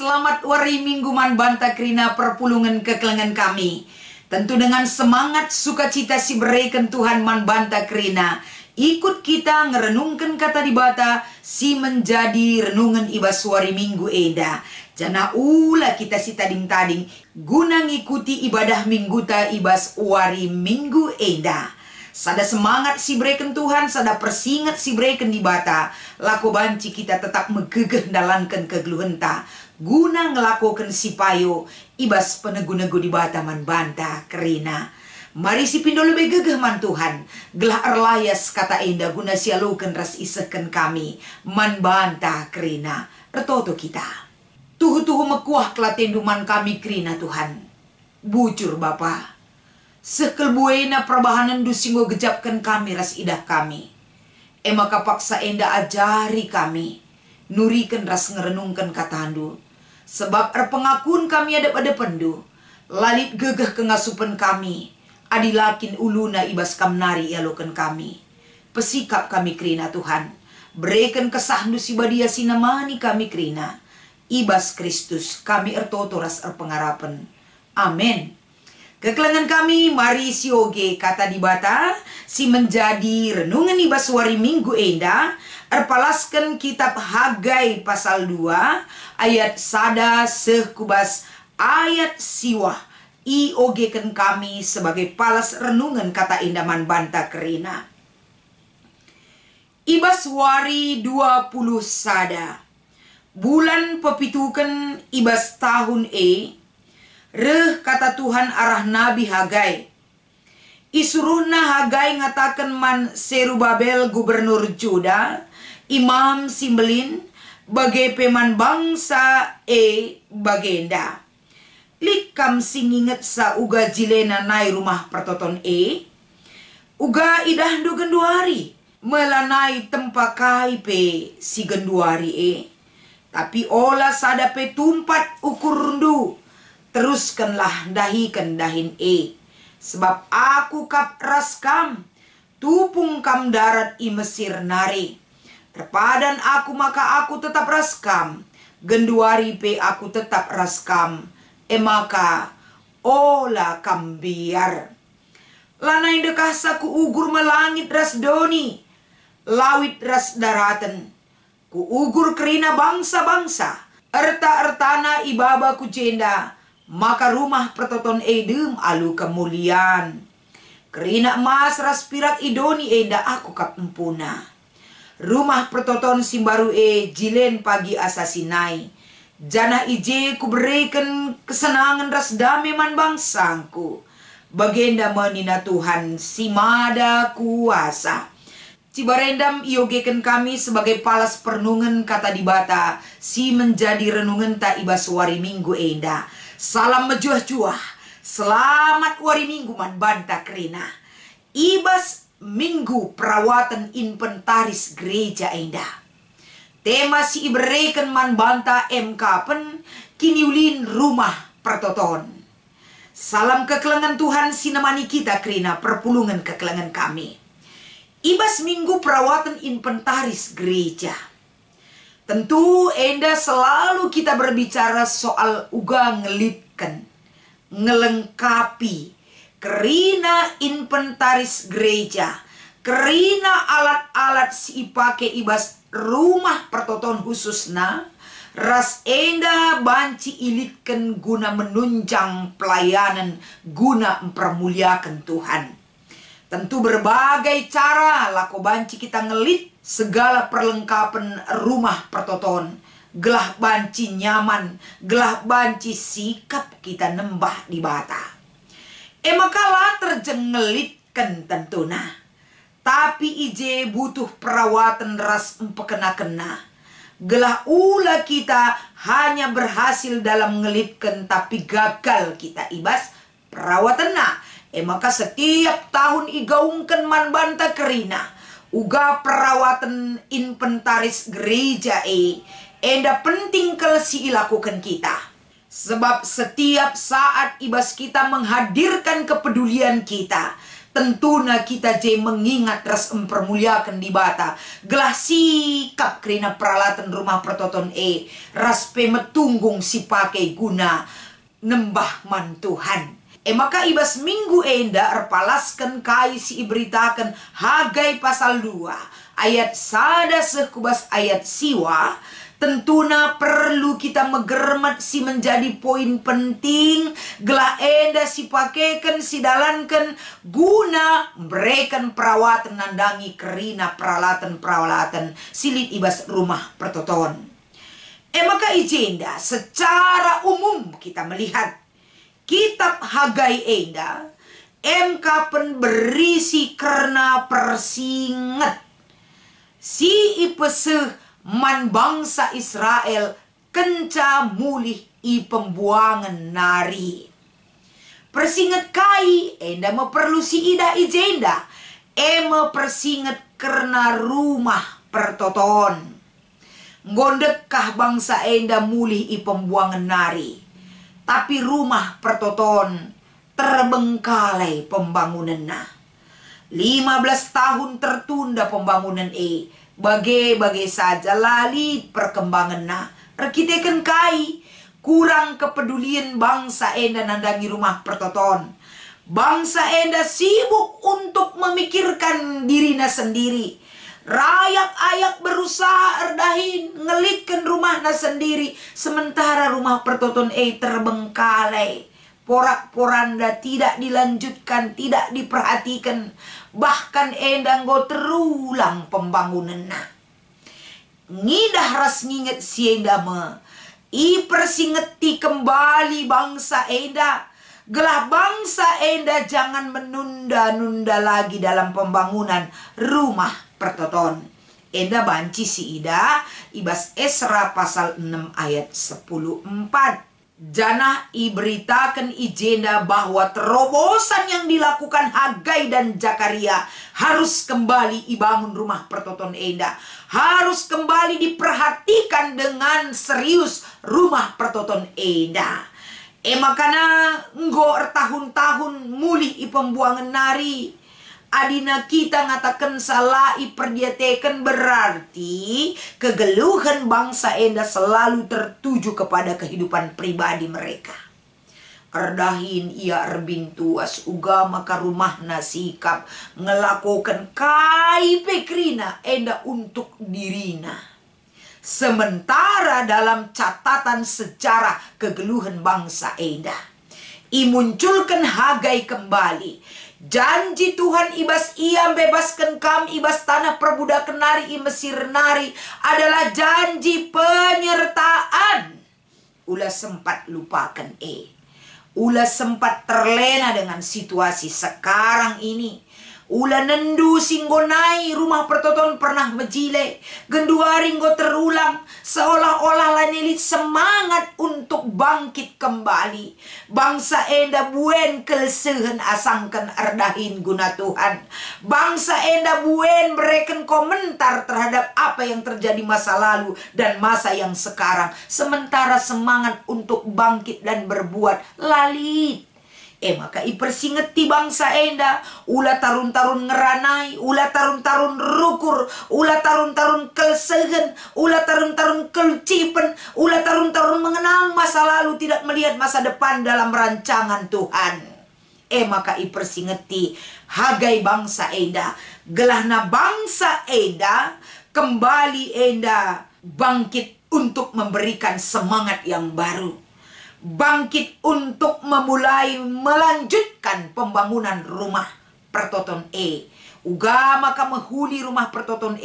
selamat wari minggu man banta krina perpulungan kekelengan kami. Tentu dengan semangat sukacita si bereken Tuhan man banta krina. Ikut kita ngerenungkan kata di bata si menjadi renungan ibas wari minggu eda. Jana ula kita si tading-tading guna ngikuti ibadah minggu ta ibas wari minggu eda. Sada semangat si bereken Tuhan, sada persingat si bereken di bata. Lako banci kita tetap megegeh dalankan kegeluhenta. Guna ngelakokan si payo ibas penegu-negu di bata man banta kerina. Mari si pindo lebih gegeh man Tuhan. Gelah erlayas kata indah guna sialukan ras isehkan kami. Man banta kerina. Retoto kita. Tuhu-tuhu mekuah kelatenduman kami kerina Tuhan. Bujur Bapa. Sekel buena perbahanan dusingo gejapkan kami ras idah kami. Maka paksa enda ajari kami. Nurikan ras ngerenungkan katandu. Sebab pengakuan kami ada pada pendu. Lalit gegeh kengasupan kami. Adilakin uluna ibas kamnari yalokan kami. Pesikap kami kerina Tuhan. Berikan kesahnu si badia sinamani kami kerina. Ibas Kristus kami ertoto ras pengarapan. Amin. Kekelengan kami mari sioge kata di bata si menjadi renungan ibas wari minggu enda erpalaskan kitab Hagai pasal 2 ayat sada sekubas ayat siwah iogekan kami sebagai palas renungan kata indaman banta kerina. Ibas wari 20 sada bulan pepitukan ibas tahun Reh kata Tuhan arah Nabi Hagai. Isuruhna Hagai ngatakan man Serubabel gubernur Juda, imam Simbelin, bagai peman bangsa bagenda. Likam singinget sa uga jilena nai rumah pertoton uga idah du genduari, melanai tempakai pe si genduari Tapi olah sada pe tumpat ukur rundu. Teruskanlah dahikan dahin sebab aku kap raskam tupung kam darat i Mesir nari. Terpadan aku maka aku tetap raskam, genduari pe aku tetap raskam, maka ola kam biar. Lanai dekah saku ugur melangit ras doni, lawit ras daratan, ku ugur kerina bangsa-bangsa, erta-ertana ibaba ku jenda. Maka rumah pertoton edem alu kemuliaan. Kerina emas ras pirak idoni eda aku kap empuna. Rumah pertoton simbaru jilen pagi asasinai. Jana ije ku berikan kesenangan ras dame man bangsangku. Bagenda menina Tuhan simada kuasa. Cibarendam iogekan kami sebagai palas pernungan kata di bata. Si menjadi renungan ta ibas wari minggu enda. Salam mejuah-juah, selamat wari minggu man banta kerina. Ibas minggu perawatan inventaris gereja enda. Tema si ibereken man banta MK pen kiniulin rumah pertoton. Salam kekelengan Tuhan sinemani kita kerina perpulungan kekelengan kami. Ibas minggu perawatan inventaris gereja. Tentu enda selalu kita berbicara soal uga ngelitkan, ngelengkapi, kerina inventaris gereja, kerina alat-alat si pake ibas rumah pertoton khususna, ras enda banci ilitkan guna menunjang pelayanan, guna mempermuliakan Tuhan. Tentu berbagai cara lako banci kita ngelit segala perlengkapan rumah pertoton. Gelah banci nyaman, gelah banci sikap kita nembah di bata. Makalah terjengelitkan tentuna. Tapi ije butuh perawatan ras empekena-kena. Gelah ula kita hanya berhasil dalam ngelitkan tapi gagal kita ibas perawatan maka setiap tahun igaungkan man banta kerina. Uga perawatan inventaris gereja enda penting kelsi ilakukan kita. Sebab setiap saat ibas kita menghadirkan kepedulian kita, tentuna kita je mengingat ras mempermuliakan di bata. Gelah sikap kerina peralatan rumah pertoton ras pemetunggung si pakai guna nembah man Tuhan. Maka ibas minggu enda erpalaskan kai si iberitakan Hagai pasal 2 ayat sada sekubas ayat siwa. Tentuna perlu kita megermat si menjadi poin penting. Gelah enda si pakaikan si dalankan guna berikan perawatan nandangi kerina peralatan silit ibas rumah pertoton. Maka ijenda secara umum kita melihat kitab Hagai enda kapan berisi karena persinget si ipeseh man bangsa Israel kenca mulih i pembuangan nari. Persinget kai enda meperlu si ida ijenda persinget karena rumah pertoton. Ngondekah bangsa enda mulih i pembuangan nari, tapi rumah pertoton terbengkalai pembangunannya. 15 tahun tertunda pembangunan bagai saja lali perkembangan rekitekan kai kurang kepedulian bangsa enda nandangi rumah pertoton. Bangsa enda sibuk untuk memikirkan dirinya sendiri. Rayak-ayak berusaha erdahin ngelitkan rumahnya sendiri, sementara rumah pertoton terbengkalai. Porak-poranda tidak dilanjutkan, tidak diperhatikan. Bahkan endang go terulang pembangunan. Ngidah ras nginget si enda persingeti kembali bangsa enda. Gelah bangsa enda jangan menunda-nunda lagi dalam pembangunan rumah pertoton. Enda banci si ida ibas Esra pasal 6 ayat 10:4. Janah iberitakan ijenda bahwa terobosan yang dilakukan Hagai dan Zakaria harus kembali ibangun rumah pertoton enda. Harus kembali diperhatikan dengan serius rumah pertoton enda. Makana nggo tahun-tahun mulih i pembuangan nari. Adina kita ngatakan salah iperdiatekan berarti kegeluhan bangsa enda selalu tertuju kepada kehidupan pribadi mereka. Erdahin ia erbintuas uga maka rumahna sikap ngelakukan kai pekrina enda untuk dirina. Sementara dalam catatan sejarah kegeluhan bangsa enda imunculkan Hagai kembali. Janji Tuhan ibas ia bebaskan kami ibas tanah perbudakan nari i Mesir nari adalah janji penyertaan. Ulah sempat lupakan ulah sempat terlena dengan situasi sekarang ini. Ulah nendu singgonai rumah pertoton pernah mejile. Genduari nggo terulang. Seolah-olah lanelit semangat untuk bangkit kembali. Bangsa enda buen kelesehen asangkan erdahin guna Tuhan. Bangsa enda buen bereken komentar terhadap apa yang terjadi masa lalu dan masa yang sekarang. Sementara semangat untuk bangkit dan berbuat lalit. Maka ipersingeti bangsa enda. Ulah tarun-tarun ngeranai, ulah tarun-tarun rukur, ulah tarun-tarun kelsehen, ulah tarun-tarun kelcipen, ulah tarun-tarun mengenang masa lalu, tidak melihat masa depan dalam rancangan Tuhan. Maka ipersingeti Hagai bangsa enda. Gelahna bangsa enda kembali enda bangkit untuk memberikan semangat yang baru. Bangkit untuk memulai melanjutkan pembangunan rumah pertoton uga maka menghuni rumah pertoton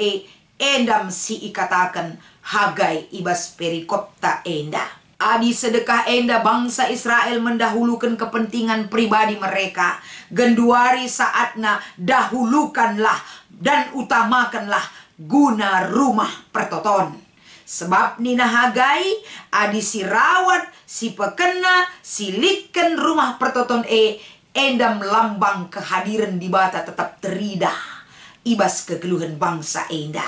endam si ikatakan Hagai ibas perikopta enda. Adi sedekah enda bangsa Israel mendahulukan kepentingan pribadi mereka. Genduari saatna dahulukanlah dan utamakanlah guna rumah pertoton. Sebab Nina Hagai adi si rawat, si pekena, si litken rumah pertoton endam lambang kehadiran di bata tetap teridah. Ibas kegeluhan bangsa enda.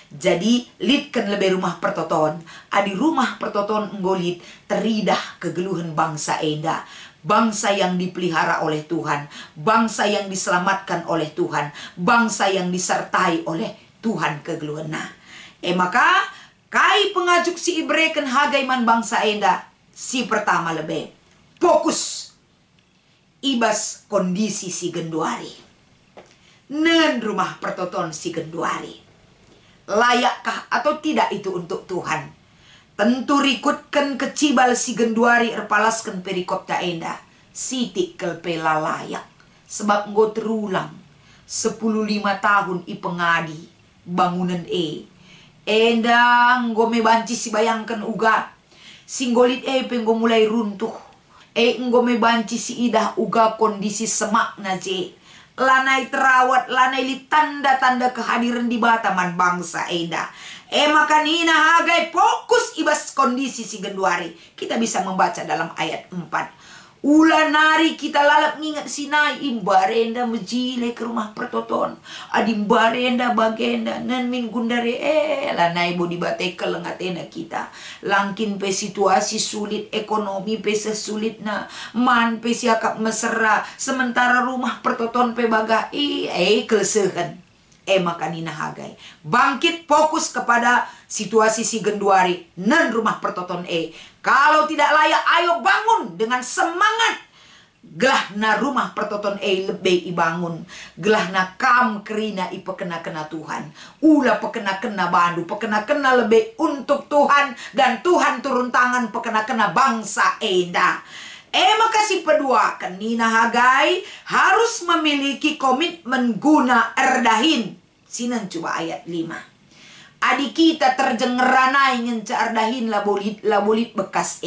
Jadi litkan lebih rumah pertoton. Adi rumah pertoton nggolit teridah kegeluhan bangsa enda. Bangsa yang dipelihara oleh Tuhan. Bangsa yang diselamatkan oleh Tuhan. Bangsa yang disertai oleh Tuhan kegeluhan. Nah, maka kai pengajuk si ibreken hagaiman bangsa enda. Si pertama lebih fokus ibas kondisi si genduari. Nen rumah pertoton si genduari. Layakkah atau tidak itu untuk Tuhan? Tentu rikutkan kecibal si genduari erpalaskan perikop ta enda. Sitik kelpela layak. Sebab nggo terulang 15 tahun i pengadi bangunan enda nggo me banci si bayangkan uga. Singgolit penggo mulai runtuh. Nggo me banci si idah uga kondisi semak na lanai terawat, lanai li tanda-tanda kehadiran di bataman bangsa enda. Maka nina hagai fokus ibas kondisi si genduari. Kita bisa membaca dalam ayat 4. Ula nari kita lalap ngingat sinai imbarenda mejile ke rumah pertoton. Adim barenda bagenda nan min gundare lanai bodi bate kelengatena kita. Langkin pe situasi sulit ekonomi pe sesulit na man pe siakap mesra sementara rumah pertoton pe baga kelsehan. Maka nina hagai bangkit fokus kepada situasi si genduari nan rumah pertoton kalau tidak layak ayo bangun dengan semangat. Gelah na rumah pertoton lebih ibangun. Gelah na kam kerina ipekena-kena Tuhan. Ula pekena-kena bandu, pekena-kena lebih untuk Tuhan. Dan Tuhan turun tangan pekena-kena bangsa enda. Maka si pedua kenina hagai harus memiliki komitmen guna erdahin. Sinan coba ayat 5. Adik kita terjengeranai ngenca erdahin labolit bekas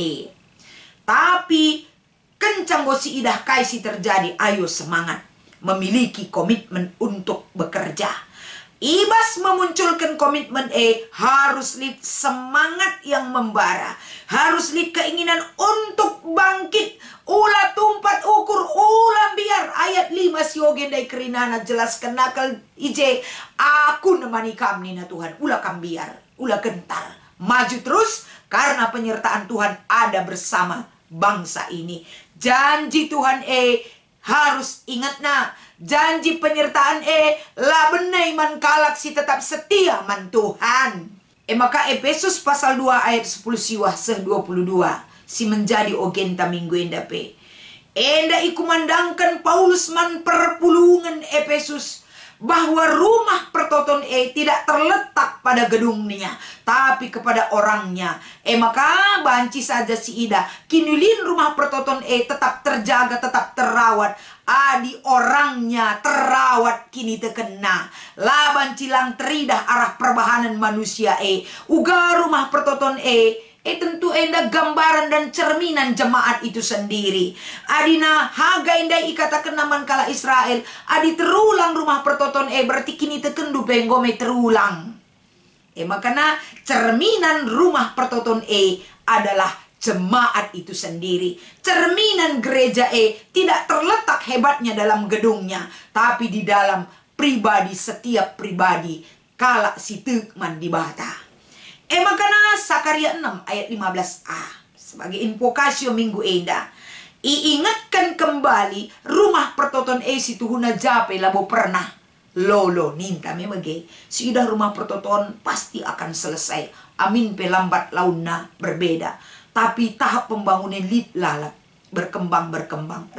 Tapi kencang gosi idah kaisi terjadi. Ayo semangat memiliki komitmen untuk bekerja. Ibas memunculkan komitmen harus lihat semangat yang membara. Harus lihat keinginan untuk bangkit. Ula tumpat ukur ulam biar. Ayat 5 siogenda kerinana jelaskan nakal ije. Aku nemani kam nina Tuhan. Ula kam biar. Ula gentar. Maju terus karena penyertaan Tuhan ada bersama bangsa ini. Janji Tuhan harus ingat nah. Janji penyertaan la benai man kalak si tetap setia man Tuhan. Maka Efesus pasal 2 ayat 10 siwah seh 22 si menjadi ogenta minggu enda enda ikumandangkan Paulus man perpulungan Efesus bahwa rumah pertoton tidak terletak pada gedungnya tapi kepada orangnya. Maka banci saja si ida kinulin rumah pertoton tetap terjaga, tetap terawat. Adi orangnya terawat kini terkena. Laban cilang teridah arah perbahanan manusia uga rumah pertoton tentu enda gambaran dan cerminan jemaat itu sendiri. Adina haga enda ikatakan naman kala Israel. Adi terulang rumah pertoton berarti kini tekendu penggome terulang. Makanya cerminan rumah pertoton adalah jemaat itu sendiri. Cerminan gereja tidak terletak hebatnya dalam gedungnya, tapi di dalam pribadi setiap pribadi kala si tekman di bata. Makanya Sakaria 6 ayat 15a sebagai invokasio minggu enda. Iingatkan kembali rumah pertoton si tuhuna jape labo pernah. Lolo ninta memege. Sudah rumah pertoton pasti akan selesai. Amin pelambat launa berbeda. Tapi tahap pembangunan lit lalap berkembang.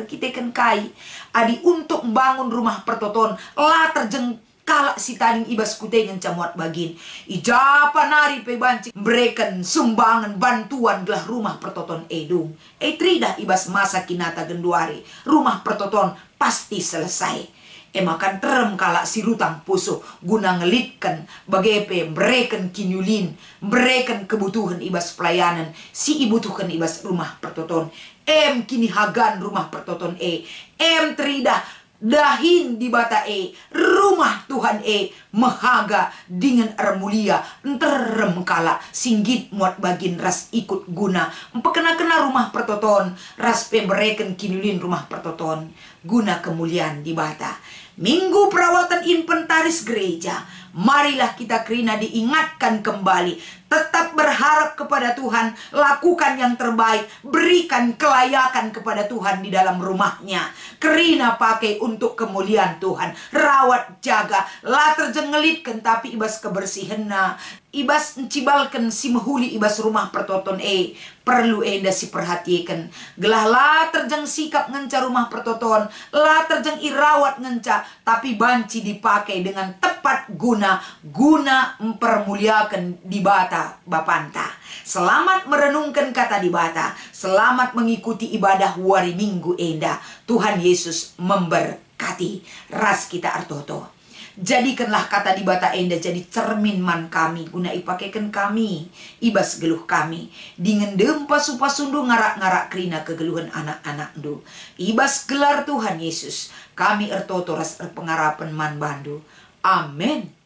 Kita kan kai adi untuk membangun rumah pertoton lah terjengkala si taning ibas kutengan camuat bagin. Ijapa nari pe banci berikan sumbangan bantuan gelah rumah pertoton edung. Trida ibas masa kinata genduari. Rumah pertoton pasti selesai. Makan terem kala si rutang puso guna ngelitkan bagepe berikan kinyulin berikan kebutuhan ibas pelayanan si ibutuhkan ibas rumah pertoton kini hagan rumah pertoton teridah dahin di bata rumah Tuhan mahaga dengan ermulia terem kala singgit muat bagin ras ikut guna empekena-kena rumah pertoton ras berikan kinyulin rumah pertoton guna kemuliaan di bata. Minggu perawatan inventaris gereja Marilah kita kerina diingatkan kembali. Tetap berharap kepada Tuhan, lakukan yang terbaik, berikan kelayakan kepada Tuhan di dalam rumahnya. Kerina pakai untuk kemuliaan Tuhan, rawat jaga, la terjengelitkan tapi ibas kebersihanna, ibas encibalkan si mehuli ibas rumah pertoton perlu enda si perhatikan. Gelah la terjeng sikap ngenca rumah pertoton, la terjeng irawat ngenca, tapi banci dipakai dengan tepat guna mempermuliakan di bata Bapanta. Selamat merenungkan kata di bata, selamat mengikuti ibadah hari Minggu enda. Tuhan Yesus memberkati. Ras kita artoto. Jadikanlah kata di bata enda jadi cermin man kami, guna ipakaikan kami ibas geluh kami dengan dempa supasundu ngarak-ngarak kerina kegeluhan anak-anak du. Ibas gelar Tuhan Yesus kami ertoto ras pengarapan man bandu. Amin.